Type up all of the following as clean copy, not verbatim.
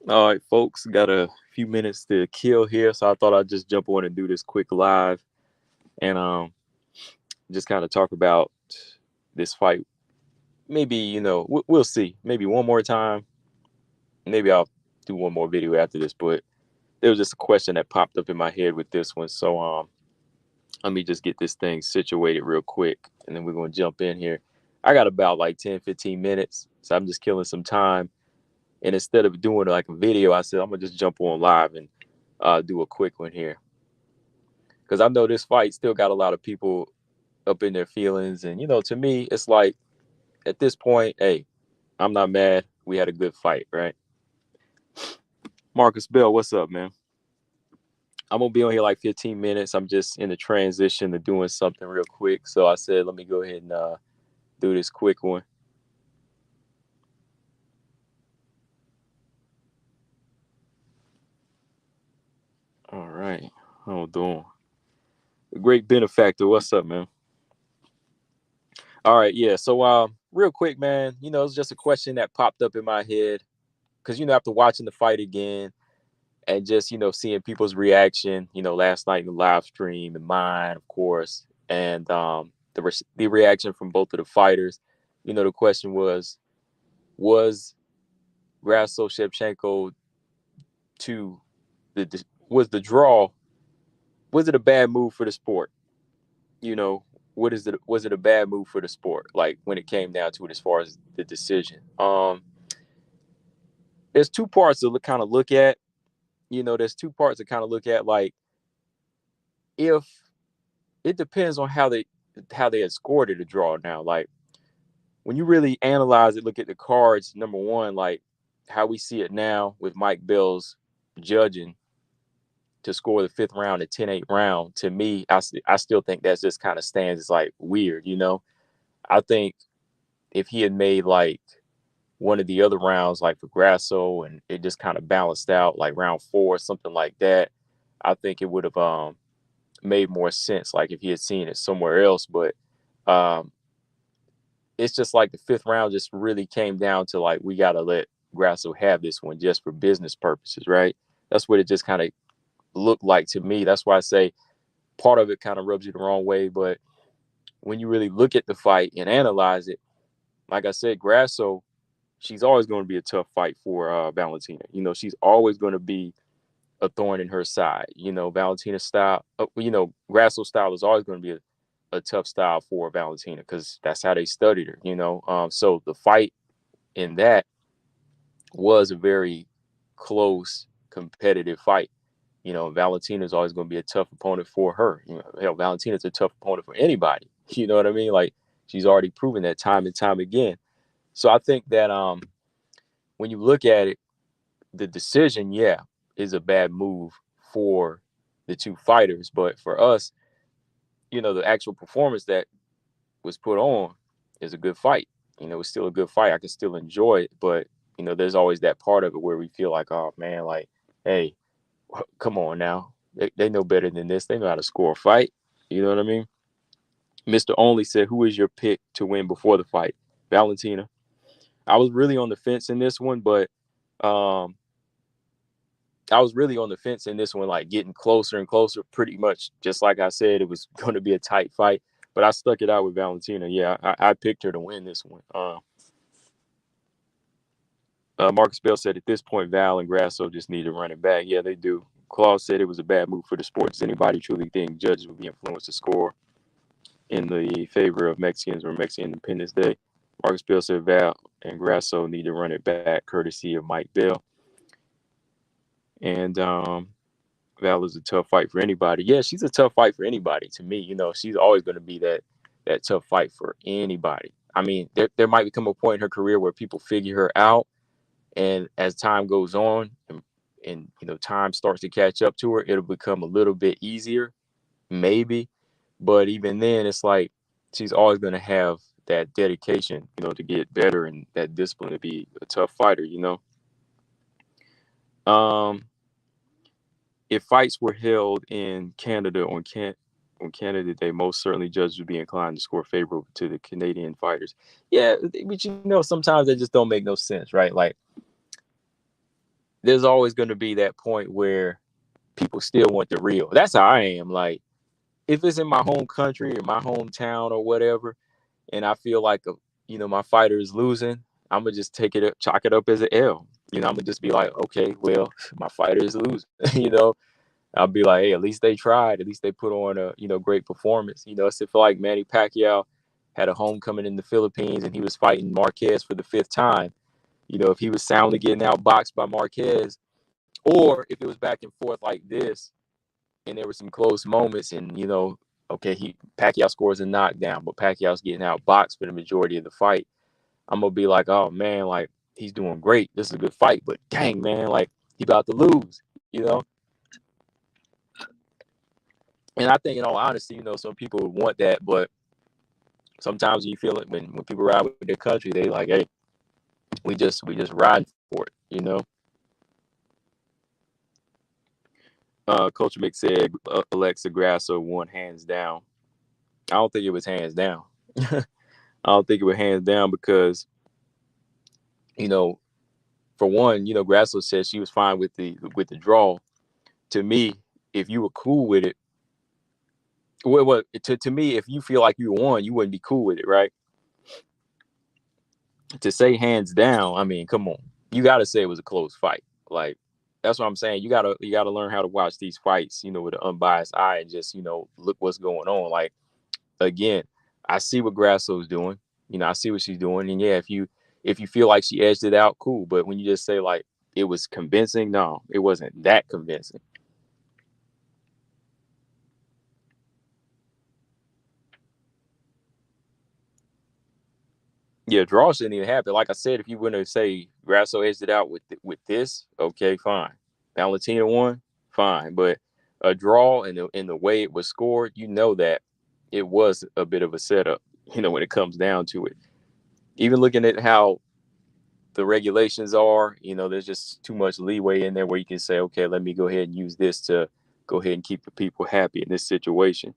All right, folks, got a few minutes to kill here, so I thought I'd just jump on and do this quick live and just kind of talk about this fight. Maybe we'll see. Maybe one more time. Maybe I'll do one more video after this. But there was just a question that popped up in my head with this one, so let me just get this thing situated real quick, and then we're gonna jump in here. I got about like 10, 15 minutes, so I'm just killing some time. And instead of doing like a video, I said I'm gonna just jump on live and do a quick one here because I know this fight still got a lot of people up in their feelings. And to me, it's like at this point, hey, I'm not mad. We had a good fight, right? Marcus Bell, what's up, man? I'm gonna be on here like 15 minutes. I'm just in the transition to doing something real quick, so I said let me go ahead and do this quick one. All right, how we doing? Great benefactor, what's up, man? All right, yeah. So, real quick, man. It's just a question that popped up in my head because after watching the fight again and just seeing people's reaction, last night in the live stream and mine, of course, and the reaction from both of the fighters. The question was Grasso Shevchenko to was the draw, was it a bad move for the sport? You know, what is it? Was it a bad move for the sport? Like when it came down to it, as far as the decision. There's two parts to kind of look at. There's two parts to kind of look at. Like if it depends on how they had scored it a draw. Now, like when you really analyze it, look at the cards. Number one, like how we see it now with Mike Bell's judging to score the fifth round, the 10-8 round. To me, I still think that just kind of stands as like weird. I think if he had made like one of the other rounds, like for Grasso, and it just kind of balanced out, like round four, something like that, I think it would have made more sense. Like if he had seen it somewhere else, but um, it's just like the fifth round just really came down to like we gotta let Grasso have this one just for business purposes, right? That's what it just kind of looked like to me. That's why I say part of it kind of rubs you the wrong way, but when you really look at the fight and analyze it, like I said, Grasso, she's always going to be a tough fight for Valentina. She's always going to be a thorn in her side. Valentina style, Grasso style is always going to be a tough style for Valentina because that's how they studied her. So the fight in that was a very close, competitive fight. Valentina is always going to be a tough opponent for her. Hell, Valentina's a tough opponent for anybody. You know what I mean? Like she's already proven that time and time again. So I think that when you look at it, the decision, yeah, is a bad move for the two fighters. But for us, the actual performance that was put on is a good fight. It's still a good fight. I can still enjoy it. But, there's always that part of it where we feel like, oh, man, like, hey, come on now. They know better than this. They know how to score a fight. You know what I mean? Mr. Only said, who is your pick to win before the fight? Valentina. I was really on the fence in this one, but um, I was really on the fence in this one, like getting closer and closer. Pretty much, just like I said, it was going to be a tight fight, but I stuck it out with Valentina. Yeah, I picked her to win this one. Marcus Bell said at this point, Val and Grasso just need to run it back. Yeah, they do. Claus said it was a bad move for the sport. Does anybody truly think judges will be influenced to score in the favor of Mexicans or Mexican Independence Day? Marcus Bell said Val and Grasso need to run it back, courtesy of Mike Bell. And Val is a tough fight for anybody. Yeah, she's a tough fight for anybody. To me, she's always going to be that tough fight for anybody. I mean, there might become a point in her career where people figure her out, and as time goes on, and time starts to catch up to her, it'll become a little bit easier, maybe. But even then, it's like she's always going to have that dedication, to get better and that discipline to be a tough fighter. Um, if fights were held in Canada on Canada Day, most certainly judges would be inclined to score favorable to the Canadian fighters. Yeah, but sometimes they just don't make no sense, right? Like there's always going to be that point where people still want the real. That's how I am. Like, if it's in my home country or my hometown or whatever, and I feel like my fighter is losing, I'm gonna just take it up, chalk it up as an L. I'm gonna just be like, okay, well, my fighter is losing. I'll be like, hey, at least they tried. At least they put on a great performance. It's feel like Manny Pacquiao had a homecoming in the Philippines and he was fighting Marquez for the fifth time. If he was soundly getting outboxed by Marquez, or if it was back and forth like this, and there were some close moments, and okay, Pacquiao scores a knockdown, but Pacquiao's getting outboxed for the majority of the fight. I'm gonna be like, oh man, like he's doing great. This is a good fight, but dang man, like he about to lose. And I think, in all honesty, some people would want that, but sometimes you feel it when people ride with their country, they like, hey, we just ride for it. Coach Mick said Alexa Grasso won hands down. I don't think it was hands down. I don't think it was hands down because, you know, for one, Grasso said she was fine with the draw. To me, if you were cool with it, to me, if you feel like you won, you wouldn't be cool with it, right? To say hands down, I mean, come on, you got to say it was a close fight. Like, that's what I'm saying. You gotta learn how to watch these fights, with an unbiased eye and just look what's going on. Like, again, I see what Grasso's doing. I see what she's doing, and yeah, if you feel like she edged it out, cool. But when you just say like it was convincing, no, it wasn't that convincing. Yeah, draw shouldn't even happen. Like I said, if you were to say Grasso edged it out with this, okay, fine. Valentina won, fine. But a draw in the way it was scored, that it was a bit of a setup. When it comes down to it, even looking at how the regulations are, there's just too much leeway in there where you can say, okay, let me go ahead and use this to go ahead and keep the people happy in this situation.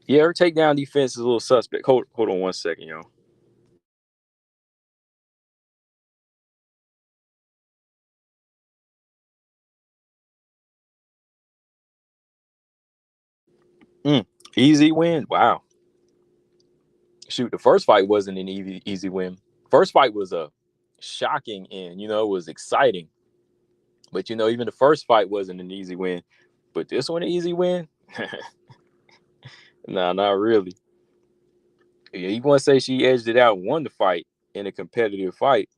Yeah, her takedown defense is a little suspect. Hold on one second, y'all. Mm, easy win. Wow. Shoot, the first fight wasn't an easy win. First fight was a shocking end. It was exciting. But even the first fight wasn't an easy win. But this one an easy win? Nah, not really. Yeah, you want to say she edged it out and won the fight in a competitive fight.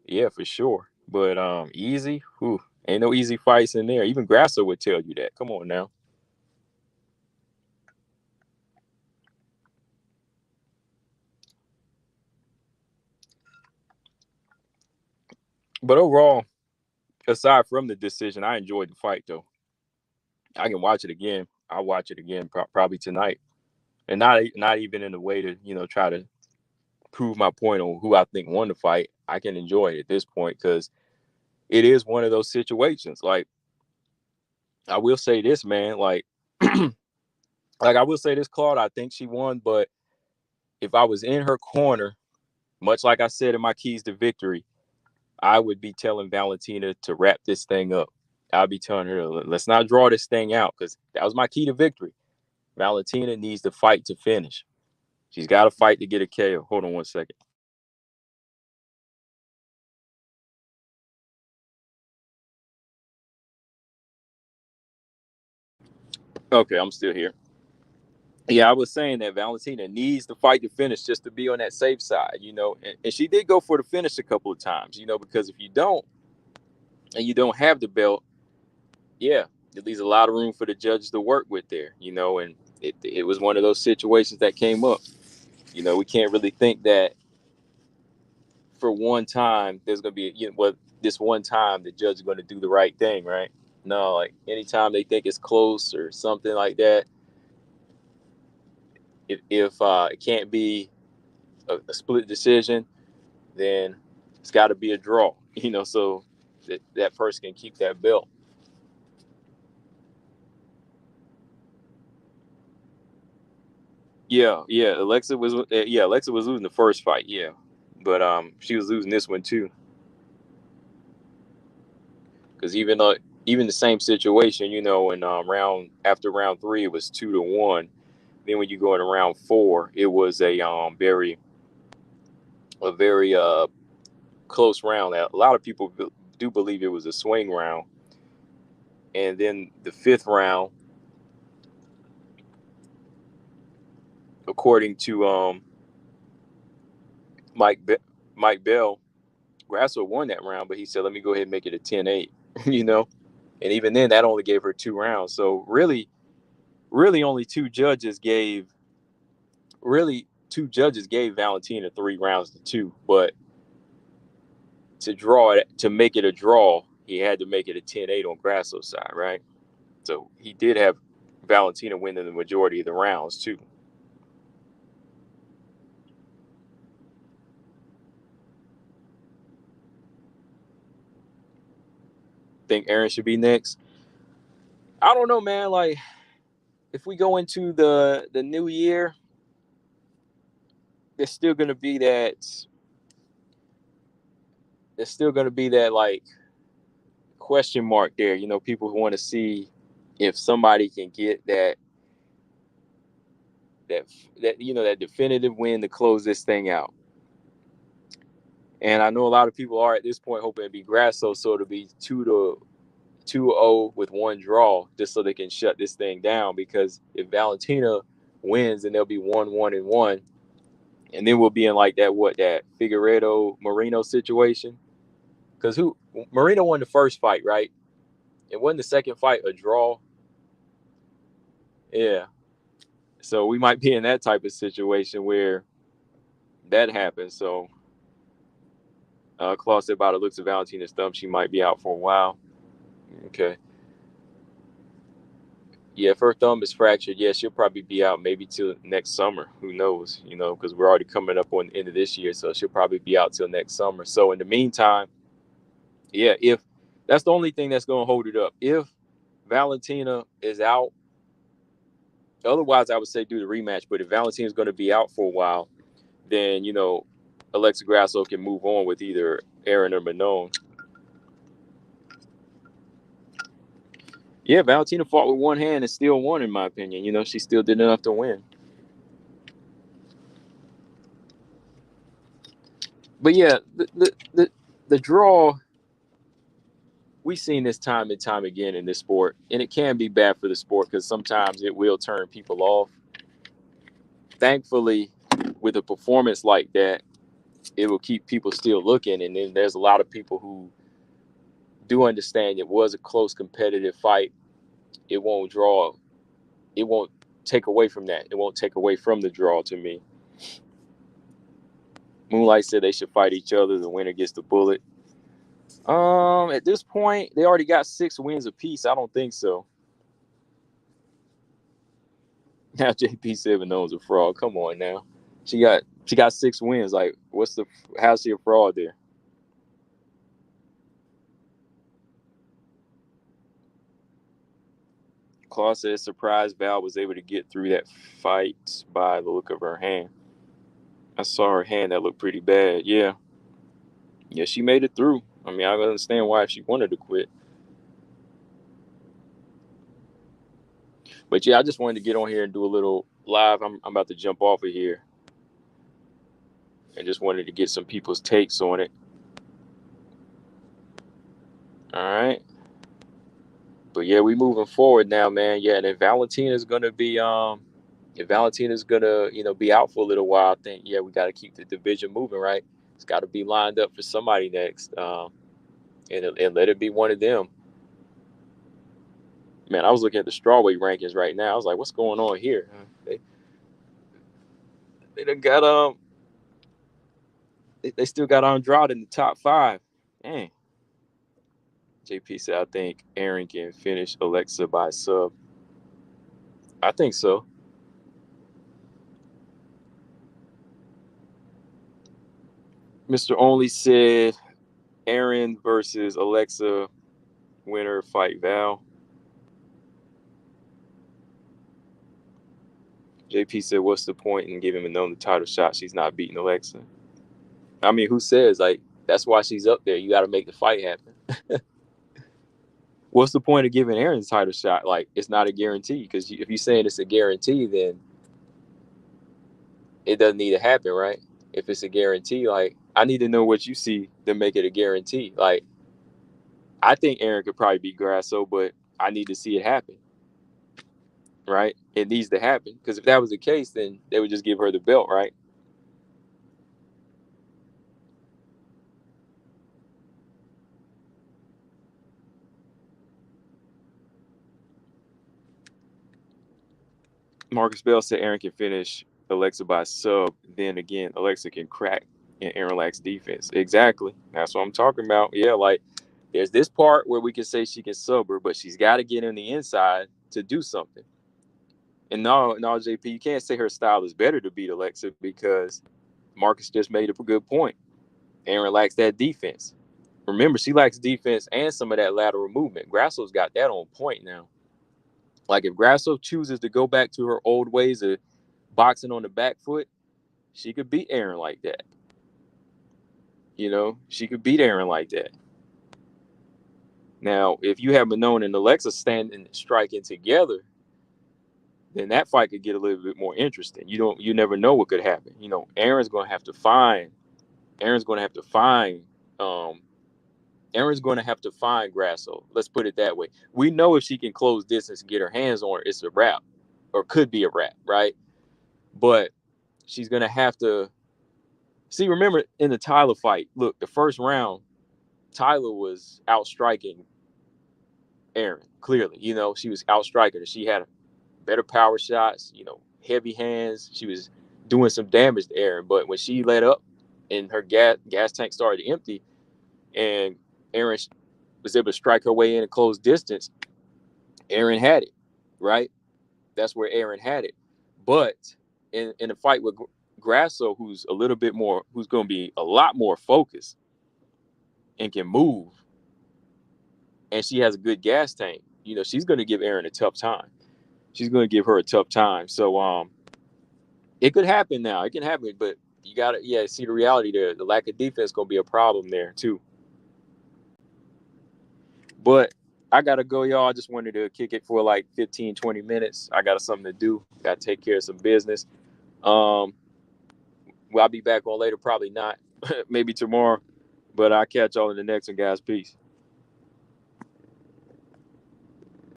Yeah, for sure. But easy? Whew, ain't no easy fights in there. Even Grasso would tell you that. Come on now. But overall, aside from the decision, I enjoyed the fight though. I can watch it again. I'll watch it again probably tonight, and not even in a way to try to prove my point on who I think won the fight. I can enjoy it at this point because it is one of those situations. Like, I will say this, man. Like, I will say this, Claude. I think she won, but if I was in her corner, much like I said in my keys to victory, I would be telling Valentina to wrap this thing up. I'll be telling her, let's not draw this thing out because that was my key to victory. Valentina needs to fight to finish. She's got to fight to get a KO. Hold on one second. Okay, I'm still here. Yeah, I was saying that Valentina needs to fight to finish just to be on that safe side, and she did go for the finish a couple of times, because if you don't and you don't have the belt, yeah, it leaves a lot of room for the judges to work with there, and it was one of those situations that came up. We can't really think that for one time there's going to be, this one time the judge is going to do the right thing, right? No, like anytime they think it's close or something like that, if it can't be a split decision, then it's got to be a draw, so that person can keep that belt. Yeah. Alexa was losing the first fight. Yeah, but she was losing this one too. Because even the same situation, in round 3 it was 2-1. Then when you go into round 4, it was a very close round. A lot of people do believe it was a swing round. And then the 5th round, according to Mike Mike Bell, Grasso won that round, but he said, "Let me go ahead and make it a 10-8." you know, and even then, that only gave her 2 rounds. So really, only two judges gave Valentina 3 rounds to 2. But to make it a draw, he had to make it a 10-8 on Grasso's side, right? So he did have Valentina winning the majority of the rounds too. Think Aaron should be next? I don't know, man. Like, if we go into the new year, there's still gonna be that. There's still gonna be that like question mark there. People who want to see if somebody can get that that definitive win to close this thing out. And I know a lot of people are at this point hoping it'd be Grasso, so it'll be 2-0 with 1 draw, just so they can shut this thing down. Because if Valentina wins, then they'll be 1-1-1, and then we'll be in like that Figueiredo Marino situation. Because Marino won the first fight, right? And wasn't the second fight a draw? Yeah. So we might be in that type of situation where that happens. So Claude said, by the looks of Valentina's thumb, she might be out for a while. Okay. Yeah, if her thumb is fractured, yeah, she'll probably be out maybe till next summer. Who knows? Because we're already coming up on the end of this year, so she'll probably be out till next summer. So in the meantime, yeah, if that's the only thing that's going to hold it up. If Valentina is out, otherwise I would say do the rematch. But if Valentina's going to be out for a while, then Alexa Grasso can move on with either Aaron or Manon. Yeah, Valentina fought with one hand and still won, in my opinion. She still did enough to win. But yeah, the draw, we've seen this time and time again in this sport, and it can be bad for the sport because sometimes it will turn people off. Thankfully, with a performance like that, it will keep people still looking. And then there's a lot of people who do understand it was a close competitive fight. It won't draw. It won't take away from that. It won't take away from the draw to me. Moonlight said they should fight each other. The winner gets the bullet. At this point, they already got 6 wins apiece. I don't think so. Now JP said Manone's a fraud. Come on now. She got 6 wins. Like, how's she a fraud there? Claw says surprised Val was able to get through that fight by the look of her hand. I saw her hand that looked pretty bad. Yeah. Yeah, she made it through. I mean, I understand why she wanted to quit. But yeah, I just wanted to get on here and do a little live. I'm about to jump off of here. And just wanted to get some people's takes on it. All right. But yeah, we moving forward now, man. Yeah, and if Valentina's gonna be be out for a little while, I think we got to keep the division moving, right? It's got to be lined up for somebody next, and let it be one of them. Man, I was looking at the strawweight rankings right now. I was like, what's going on here? They done got they still got Andrade in the top 5. Dang. JP said, I think Aaron can finish Alexa by sub. I think so. Mr. Only said Aaron versus Alexa, winner fight Val. JP said, "What's the point in giving Manon the title shot? She's not beating Alexa." I mean, who says like that's why she's up there? You got to make the fight happen. What's the point of giving Aaron the title shot? Like, it's not a guarantee because if you're saying it's a guarantee, then it doesn't need to happen, right? If it's a guarantee, like I need to know what you see to make it a guarantee. Like, I think Aaron could probably beat Grasso, but I need to see it happen, right? It needs to happen because if that was the case, then they would just give her the belt, right? Marcus Bell said Aaron can finish Alexa by sub. Then again, Alexa can crack and Aaron lacks defense. Exactly. That's what I'm talking about. Yeah, like there's this part where we can say she can sub her, but she's got to get on the inside to do something. And no, JP, you can't say her style is better to beat Alexa because Marcus just made a good point. Aaron lacks that defense. Remember, she lacks defense and some of that lateral movement. Grasso's got that on point now. Like if Grasso chooses to go back to her old ways of boxing on the back foot, she could beat Aaron like that. You know, she could beat Aaron like that. Now, if you have Manon and Alexa standing striking together, then that fight could get a little bit more interesting. You never know what could happen. You know, Aaron's going to have to find um, Grasso. Let's put it that way. We know if she can close distance and get her hands on her, it's a wrap, or could be a wrap, right? But she's going to have to see. Remember in the Tyler fight, look, the first round, Tyler was outstriking Aaron clearly. You know, she was outstriking her. She had better power shots, you know, heavy hands. She was doing some damage to Aaron. But when she let up and her gas tank started to empty, and Aaron was able to strike her way in and close distance, Aaron had it, right? That's where Aaron had it. But in a fight with Grasso, who's going to be a lot more focused and can move, and she has a good gas tank, you know, she's going to give Aaron a tough time. She's going to give her a tough time. So it could happen now. It can happen, but you got to see the reality there. The lack of defense is going to be a problem there too. But I got to go, y'all. I just wanted to kick it for like 15, 20 minutes. I got something to do. Got to take care of some business. Well, I'll be back on later. Probably not. Maybe tomorrow. But I'll catch y'all in the next one, guys. Peace.